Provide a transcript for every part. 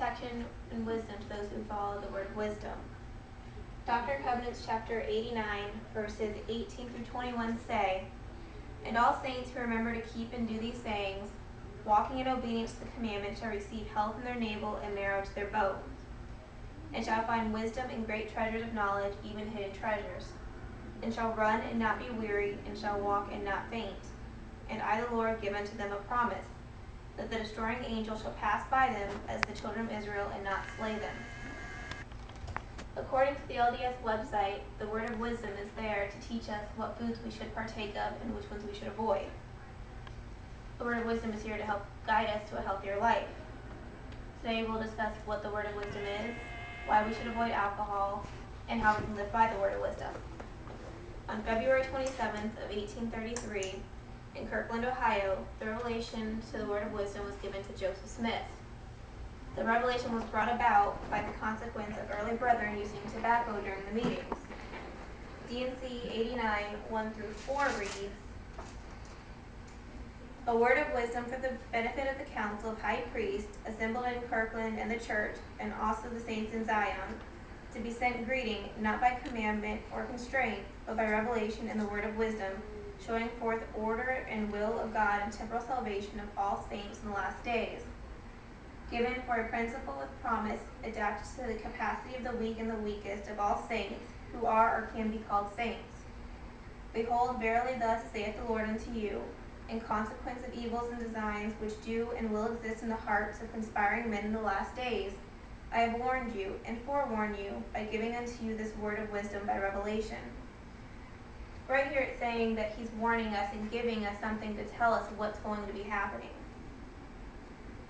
protection and wisdom to those who follow the word of wisdom. Doctrine and Covenants chapter 89, verses 18 through 21 say, "And all saints who remember to keep and do these sayings, walking in obedience to the commandment, shall receive health in their navel and marrow to their bones, and shall find wisdom and great treasures of knowledge, even hidden treasures, and shall run and not be weary, and shall walk and not faint. And I, the Lord, give unto them a promise, that the destroying angel shall pass by them as the children of Israel and not slay them." According to the LDS website, the word of wisdom is there to teach us what foods we should partake of and which ones we should avoid. The word of wisdom is here to help guide us to a healthier life. Today we'll discuss what the word of wisdom is, why we should avoid alcohol, and how we can live by the word of wisdom. On February 27th of 1833, in Kirkland, Ohio, the revelation to the word of wisdom was given to Joseph Smith. The revelation was brought about by the consequence of early brethren using tobacco during the meetings. D&C 89, 1 through 4 reads, "A word of wisdom for the benefit of the council of high priests assembled in Kirkland and the church, and also the saints in Zion, to be sent greeting, not by commandment or constraint, but by revelation and the word of wisdom, showing forth order and will of God and temporal salvation of all saints in the last days. Given for a principle with promise, adapted to the capacity of the weak and the weakest of all saints, who are or can be called saints. Behold, verily thus saith the Lord unto you, in consequence of evils and designs which do and will exist in the hearts of conspiring men in the last days, I have warned you and forewarned you by giving unto you this word of wisdom by revelation." Right here it's saying that he's warning us and giving us something to tell us what's going to be happening.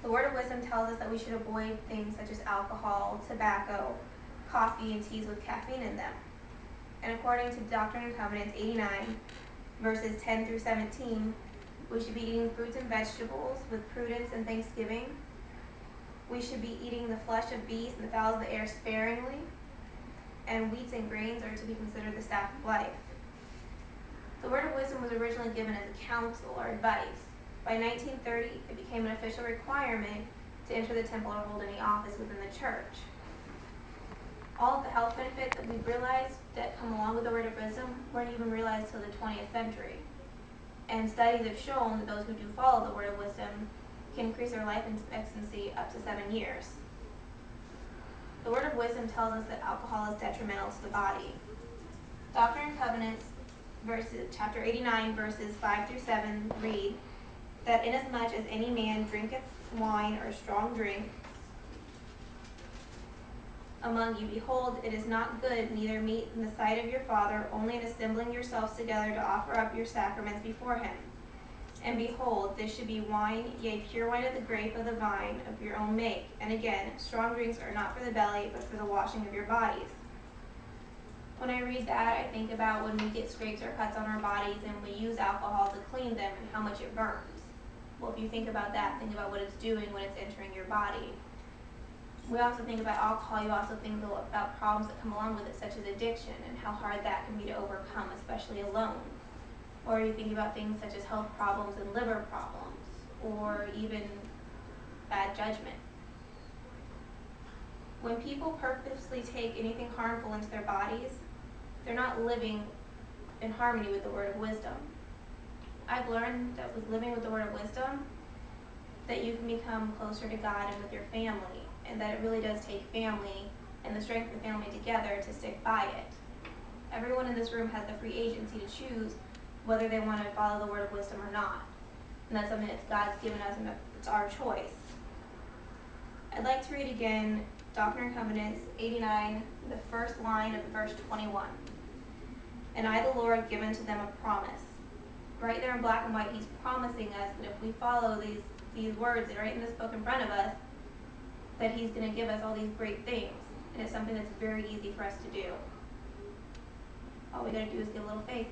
The word of wisdom tells us that we should avoid things such as alcohol, tobacco, coffee, and teas with caffeine in them. And according to Doctrine and Covenants 89, verses 10 through 17, we should be eating fruits and vegetables with prudence and thanksgiving. We should be eating the flesh of beasts and the fowls of the air sparingly. And wheats and grains are to be considered the staff of life. The word of wisdom was originally given as a counsel or advice. By 1930, it became an official requirement to enter the temple or hold any office within the church. All of the health benefits that we've realized that come along with the word of wisdom weren't even realized till the 20th century. And studies have shown that those who do follow the word of wisdom can increase their life expectancy up to 7 years. The word of wisdom tells us that alcohol is detrimental to the body. Doctrine and Covenants, chapter 89, verses 5 through 7 read, "That inasmuch as any man drinketh wine or strong drink among you, behold, it is not good, neither meet in the sight of your Father, only in assembling yourselves together to offer up your sacraments before him. And behold, this should be wine, yea, pure wine of the grape of the vine of your own make. And again, strong drinks are not for the belly, but for the washing of your bodies." When I read that, I think about when we get scrapes or cuts on our bodies and we use alcohol to clean them and how much it burns. Well, if you think about that, think about what it's doing when it's entering your body. We also think about alcohol, you also think about problems that come along with it, such as addiction, and how hard that can be to overcome, especially alone. Or you think about things such as health problems and liver problems, or even bad judgment. When people purposely take anything harmful into their bodies, they're not living in harmony with the word of wisdom. I've learned that with living with the word of wisdom, that you can become closer to God and with your family, and that it really does take family and the strength of the family together to stick by it. Everyone in this room has the free agency to choose whether they want to follow the word of wisdom or not. And that's something that God's given us, and it's our choice. I'd like to read again Doctrine and Covenants 89, the first line of verse 21. "And I, the Lord, give unto them a promise." Right there in black and white, he's promising us that if we follow these words that are right in this book in front of us, that he's going to give us all these great things. And it's something that's very easy for us to do. All we got to do is give a little faith.